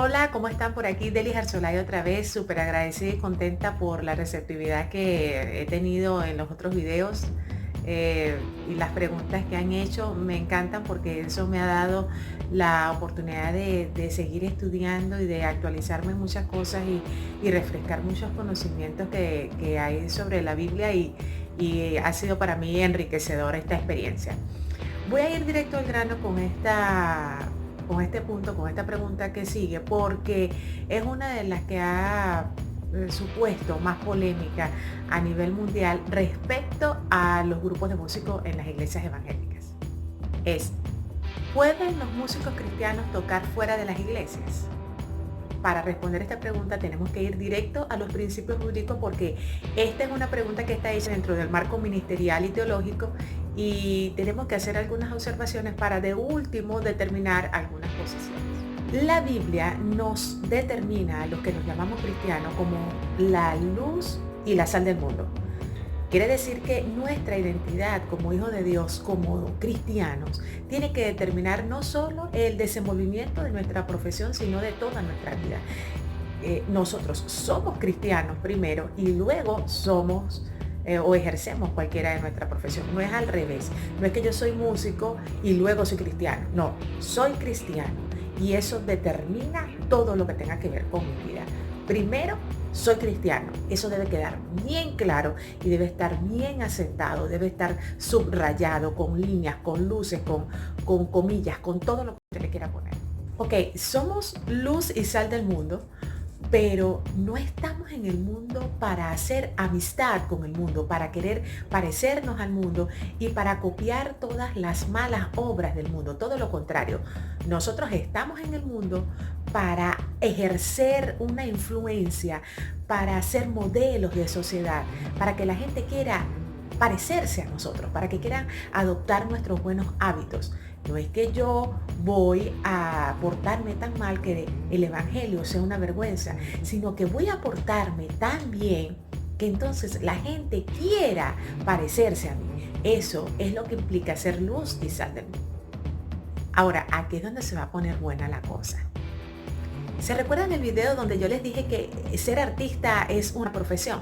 Hola, ¿cómo están por aquí? Delis Arsolay otra vez, súper agradecida y contenta por la receptividad que he tenido en los otros videos y las preguntas que han hecho. Me encantan porque eso me ha dado la oportunidad de seguir estudiando y de actualizarme en muchas cosas y refrescar muchos conocimientos que hay sobre la Biblia y ha sido para mí enriquecedora esta experiencia. Voy a ir directo al grano con este punto, con esta pregunta que sigue, porque es una de las que ha supuesto más polémica a nivel mundial respecto a los grupos de músicos en las iglesias evangélicas. Es, ¿pueden los músicos cristianos tocar fuera de las iglesias? Para responder esta pregunta tenemos que ir directo a los principios bíblicos porque esta es una pregunta que está hecha dentro del marco ministerial y teológico y tenemos que hacer algunas observaciones para de último determinar algunas posiciones. La Biblia nos determina a los que nos llamamos cristianos como la luz y la sal del mundo. Quiere decir que nuestra identidad como hijos de Dios, como cristianos, tiene que determinar no solo el desenvolvimiento de nuestra profesión, sino de toda nuestra vida. Nosotros somos cristianos primero y luego somos o ejercemos cualquiera de nuestra profesión. No es al revés. No es que yo soy músico y luego soy cristiano. No, soy cristiano y eso determina todo lo que tenga que ver con mi vida. Primero, soy cristiano. Eso debe quedar bien claro y debe estar bien asentado, debe estar subrayado con líneas, con luces, con comillas, con todo lo que usted le quiera poner. Ok, somos luz y sal del mundo, pero no estamos en el mundo para hacer amistad con el mundo, para querer parecernos al mundo y para copiar todas las malas obras del mundo. Todo lo contrario, nosotros estamos en el mundo para ejercer una influencia, para ser modelos de sociedad, para que la gente quiera parecerse a nosotros, para que quieran adoptar nuestros buenos hábitos. No es que yo voy a portarme tan mal que el evangelio sea una vergüenza, sino que voy a portarme tan bien que entonces la gente quiera parecerse a mí. Eso es lo que implica ser luz y sal del mundo. Ahora, aquí es donde se va a poner buena la cosa. ¿Se recuerdan el video donde yo les dije que ser artista es una profesión?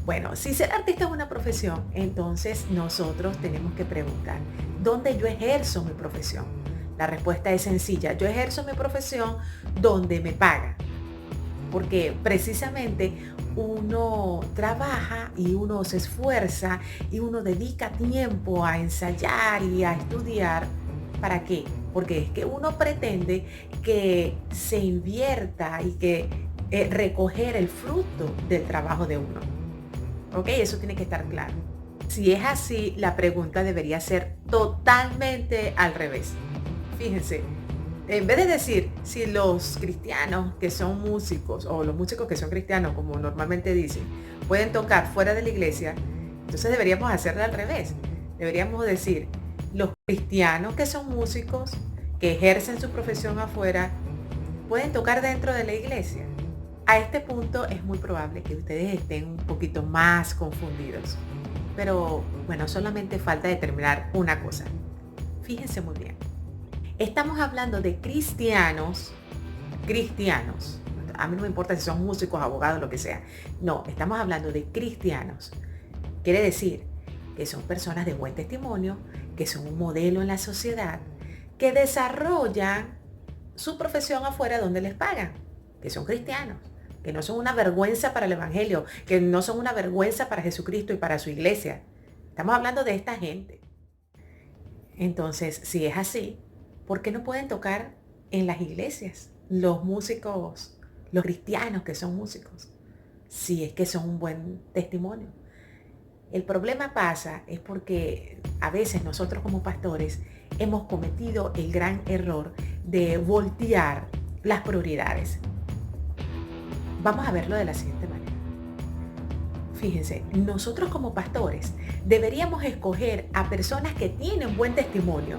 Bueno, si ser artista es una profesión, entonces nosotros tenemos que preguntar, ¿dónde yo ejerzo mi profesión? La respuesta es sencilla, yo ejerzo mi profesión donde me pagan. Porque precisamente uno trabaja y uno se esfuerza y uno dedica tiempo a ensayar y a estudiar. ¿Para qué? Porque es que uno pretende que se invierta y que recoger el fruto del trabajo de uno. ¿Ok? Eso tiene que estar claro. Si es así, la pregunta debería ser totalmente al revés. Fíjense, en vez de decir si los cristianos que son músicos o los músicos que son cristianos, como normalmente dicen, pueden tocar fuera de la iglesia, entonces deberíamos hacerlo al revés. Deberíamos decir, los cristianos que son músicos, que ejercen su profesión afuera, pueden tocar dentro de la iglesia. A este punto es muy probable que ustedes estén un poquito más confundidos. Pero bueno, solamente falta determinar una cosa. Fíjense muy bien. Estamos hablando de cristianos. A mí no me importa si son músicos, abogados, lo que sea. No, estamos hablando de cristianos. Quiere decir que son personas de buen testimonio, que son un modelo en la sociedad, que desarrollan su profesión afuera donde les pagan, que son cristianos, que no son una vergüenza para el evangelio, que no son una vergüenza para Jesucristo y para su iglesia. Estamos hablando de esta gente. Entonces, si es así, ¿por qué no pueden tocar en las iglesias los músicos, los cristianos que son músicos? Si es que son un buen testimonio. El problema pasa es porque a veces nosotros como pastores hemos cometido el gran error de voltear las prioridades. Vamos a verlo de la siguiente manera. Fíjense, nosotros como pastores deberíamos escoger a personas que tienen buen testimonio,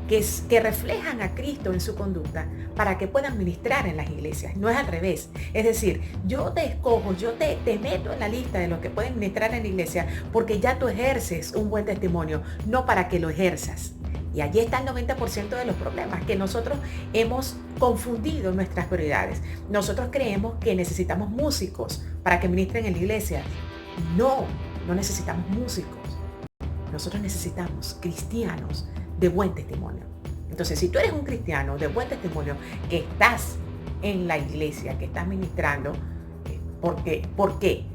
que reflejan a Cristo en su conducta para que puedan ministrar en las iglesias. No es al revés. Es decir, yo te escojo, yo te meto en la lista de los que pueden ministrar en la iglesia porque ya tú ejerces un buen testimonio, no para que lo ejerzas. Y allí está el 90% de los problemas, que nosotros hemos confundido nuestras prioridades. Nosotros creemos que necesitamos músicos para que ministren en la iglesia. No, no necesitamos músicos. Nosotros necesitamos cristianos de buen testimonio. Entonces, si tú eres un cristiano de buen testimonio, que estás en la iglesia, que estás ministrando, ¿por qué? Porque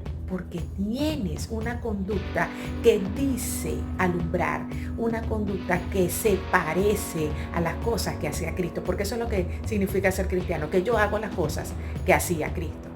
tienes una conducta que dice alumbrar, una conducta que se parece a las cosas que hacía Cristo, porque eso es lo que significa ser cristiano, que yo hago las cosas que hacía Cristo.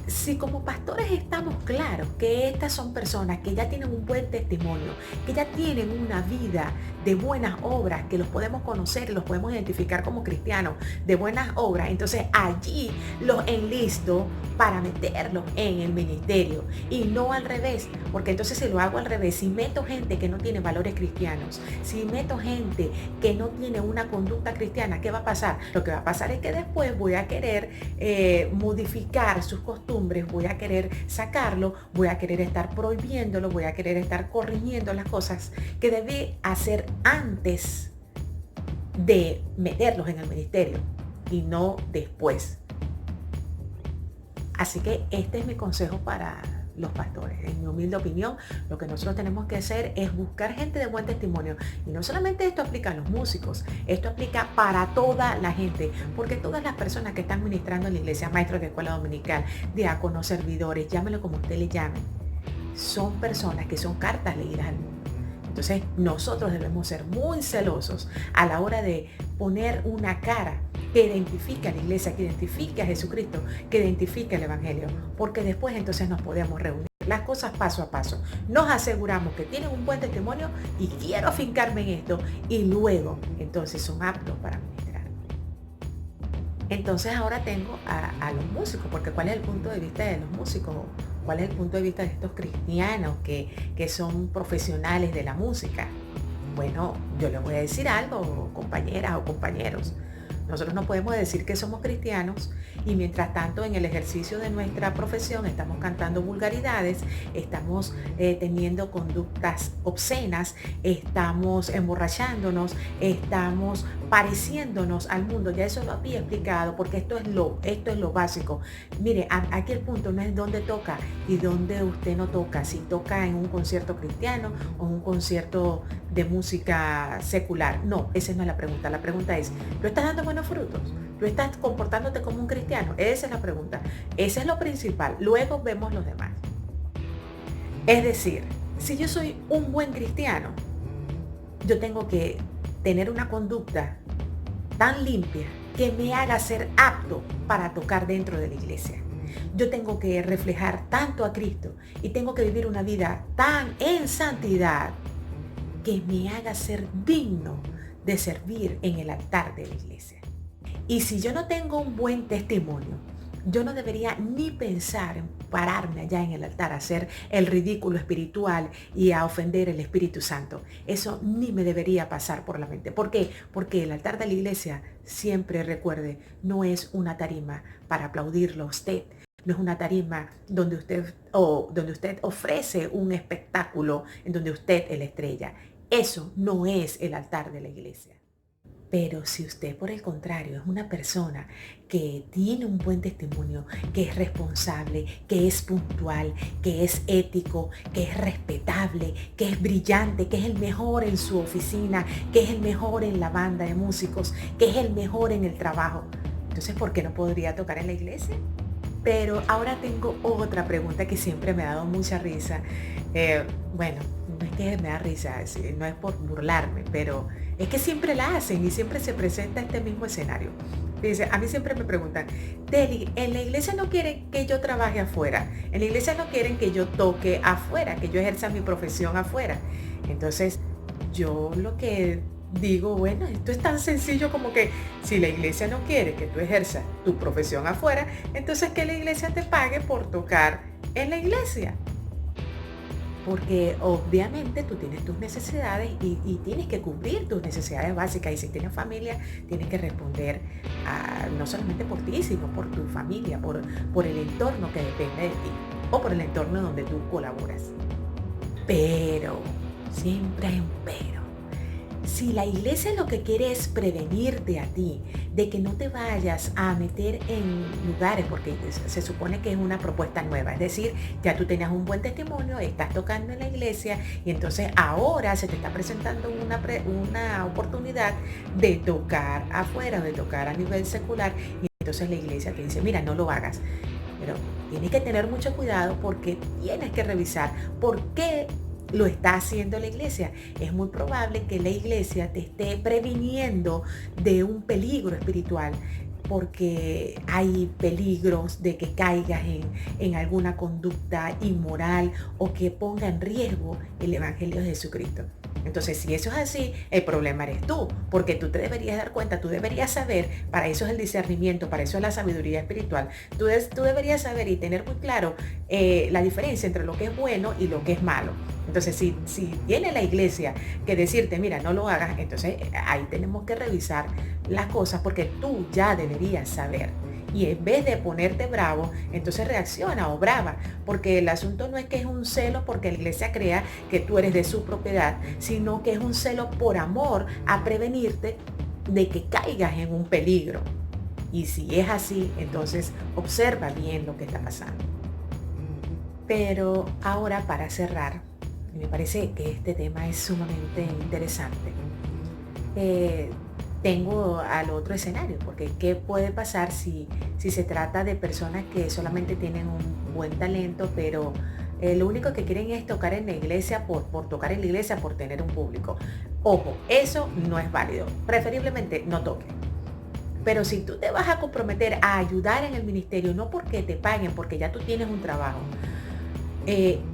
Si como pastores estamos claros que estas son personas que ya tienen un buen testimonio, que ya tienen una vida de buenas obras, que los podemos conocer y los podemos identificar como cristianos de buenas obras, entonces allí los enlisto para meterlos en el ministerio y no al revés, porque entonces si lo hago al revés, si meto gente que no tiene valores cristianos, si meto gente que no tiene una conducta cristiana, ¿qué va a pasar? Lo que va a pasar es que después voy a querer modificar sus costumbres, voy a querer sacarlo, voy a querer estar prohibiéndolo, voy a querer estar corrigiendo las cosas que debe hacer antes de meterlos en el ministerio y no después. Así que este es mi consejo para los pastores. En mi humilde opinión, lo que nosotros tenemos que hacer es buscar gente de buen testimonio. Y no solamente esto aplica a los músicos, esto aplica para toda la gente, porque todas las personas que están ministrando en la iglesia, maestros de escuela dominical, diáconos, servidores, llámenlo como usted le llame, son personas que son cartas leídas al mundo. Entonces nosotros debemos ser muy celosos a la hora de poner una cara que identifique a la iglesia, que identifique a Jesucristo, que identifique el Evangelio, porque después entonces nos podemos reunir las cosas paso a paso. Nos aseguramos que tienen un buen testimonio y quiero afincarme en esto y luego entonces son aptos para ministrar. Entonces ahora tengo a los músicos, porque ¿cuál es el punto de vista de los músicos? ¿Cuál es el punto de vista de estos cristianos que son profesionales de la música? Bueno, yo les voy a decir algo, compañeras o compañeros. Nosotros no podemos decir que somos cristianos y mientras tanto en el ejercicio de nuestra profesión estamos cantando vulgaridades, estamos teniendo conductas obscenas, estamos emborrachándonos, estamos pareciéndonos al mundo. Ya eso lo había explicado porque esto es lo básico. Mire, aquí el punto no es dónde toca y dónde usted no toca, si toca en un concierto cristiano o en un concierto de música secular. No, esa no es la pregunta. La pregunta es, ¿tú estás dando buenos frutos? ¿Tú estás comportándote como un cristiano? Esa es la pregunta. Ese es lo principal. Luego vemos los demás. Es decir, si yo soy un buen cristiano, yo tengo que tener una conducta tan limpia que me haga ser apto para tocar dentro de la iglesia. Yo tengo que reflejar tanto a Cristo y tengo que vivir una vida tan en santidad que me haga ser digno de servir en el altar de la iglesia. Y si yo no tengo un buen testimonio, yo no debería ni pensar en pararme allá en el altar a hacer el ridículo espiritual y a ofender el Espíritu Santo. Eso ni me debería pasar por la mente. ¿Por qué? Porque el altar de la iglesia, siempre recuerde, no es una tarima para aplaudirlo a usted. No es una tarima donde usted ofrece un espectáculo en donde usted es la estrella. Eso no es el altar de la iglesia. Pero si usted, por el contrario, es una persona que tiene un buen testimonio, que es responsable, que es puntual, que es ético, que es respetable, que es brillante, que es el mejor en su oficina, que es el mejor en la banda de músicos, que es el mejor en el trabajo, entonces, ¿por qué no podría tocar en la iglesia? Pero ahora tengo otra pregunta que siempre me ha dado mucha risa. Bueno, no es que me da risa, no es por burlarme, pero es que siempre la hacen y siempre se presenta este mismo escenario. Dice, a mí siempre me preguntan, Teli, en la iglesia no quieren que yo trabaje afuera, en la iglesia no quieren que yo toque afuera, que yo ejerza mi profesión afuera. Entonces, yo lo que digo, bueno, esto es tan sencillo como que si la iglesia no quiere que tú ejerzas tu profesión afuera, entonces que la iglesia te pague por tocar en la iglesia. Porque obviamente tú tienes tus necesidades y tienes que cubrir tus necesidades básicas. Y si tienes familia, tienes que responder no solamente por ti, sino por tu familia, por el entorno que depende de ti o por el entorno donde tú colaboras. Pero, siempre hay un pero. Si la iglesia lo que quiere es prevenirte a ti de que no te vayas a meter en lugares, porque se supone que es una propuesta nueva, es decir, ya tú tenías un buen testimonio, estás tocando en la iglesia y entonces ahora se te está presentando una oportunidad de tocar afuera, de tocar a nivel secular y entonces la iglesia te dice, mira, no lo hagas. Pero tienes que tener mucho cuidado porque tienes que revisar por qué lo está haciendo la iglesia. Es muy probable que la iglesia te esté previniendo de un peligro espiritual porque hay peligros de que caigas en alguna conducta inmoral o que ponga en riesgo el Evangelio de Jesucristo. Entonces, si eso es así, el problema eres tú, porque tú te deberías dar cuenta, tú deberías saber, para eso es el discernimiento, para eso es la sabiduría espiritual, tú deberías saber y tener muy claro la diferencia entre lo que es bueno y lo que es malo. Entonces, si tiene la iglesia que decirte, mira, no lo hagas, entonces ahí tenemos que revisar las cosas porque tú ya deberías saber. Y en vez de ponerte bravo, entonces reacciona o brava, porque el asunto no es que es un celo porque la iglesia crea que tú eres de su propiedad, sino que es un celo por amor a prevenirte de que caigas en un peligro. Y si es así, entonces observa bien lo que está pasando. Pero ahora para cerrar, me parece que este tema es sumamente interesante. eh, Tengo al otro escenario, porque ¿qué puede pasar si se trata de personas que solamente tienen un buen talento, pero lo único que quieren es tocar en la iglesia por tocar en la iglesia, por tener un público? Ojo, eso no es válido. Preferiblemente no toque. Pero si tú te vas a comprometer a ayudar en el ministerio, no porque te paguen, porque ya tú tienes un trabajo,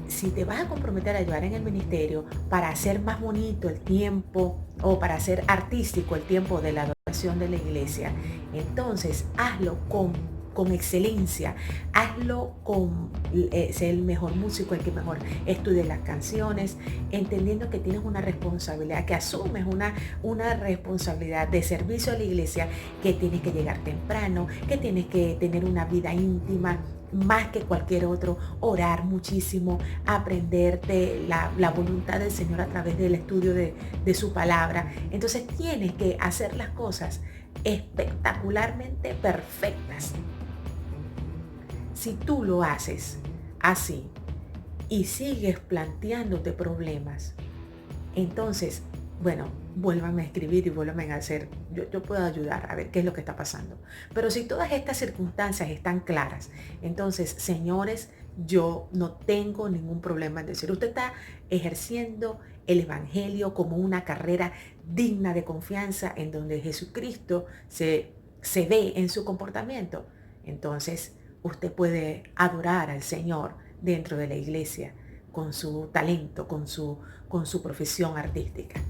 si te vas a comprometer a ayudar en el ministerio para hacer más bonito el tiempo o para hacer artístico el tiempo de la adoración de la iglesia, entonces hazlo con excelencia, hazlo con ser el mejor músico, el que mejor estudie las canciones, entendiendo que tienes una responsabilidad, que asumes una responsabilidad de servicio a la iglesia, que tienes que llegar temprano, que tienes que tener una vida íntima, más que cualquier otro, orar muchísimo, aprender de la voluntad del Señor a través del estudio de su palabra. Entonces tienes que hacer las cosas espectacularmente perfectas. Si tú lo haces así y sigues planteándote problemas, entonces, bueno, vuélvame a escribir y vuélvame a hacer. Yo puedo ayudar a ver qué es lo que está pasando. Pero si todas estas circunstancias están claras, entonces, señores, yo no tengo ningún problema en decir, usted está ejerciendo el Evangelio como una carrera digna de confianza en donde Jesucristo se ve en su comportamiento. Entonces, usted puede adorar al Señor dentro de la iglesia con su talento, con su profesión artística.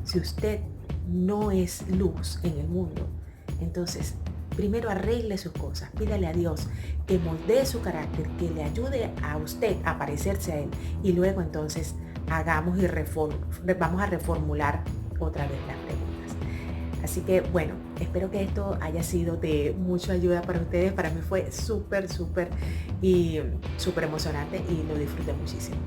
Si usted no es luz en el mundo, entonces primero arregle sus cosas, pídale a Dios que moldee su carácter, que le ayude a usted a parecerse a Él y luego entonces hagamos y vamos a reformular otra vez las preguntas. Así que bueno, espero que esto haya sido de mucha ayuda para ustedes. Para mí fue súper y súper emocionante y lo disfruté muchísimo.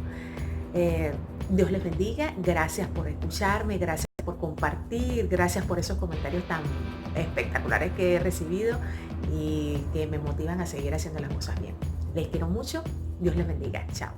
Dios les bendiga, gracias por escucharme, gracias por compartir, gracias por esos comentarios tan espectaculares que he recibido y que me motivan a seguir haciendo las cosas bien. Les quiero mucho, Dios les bendiga, chao.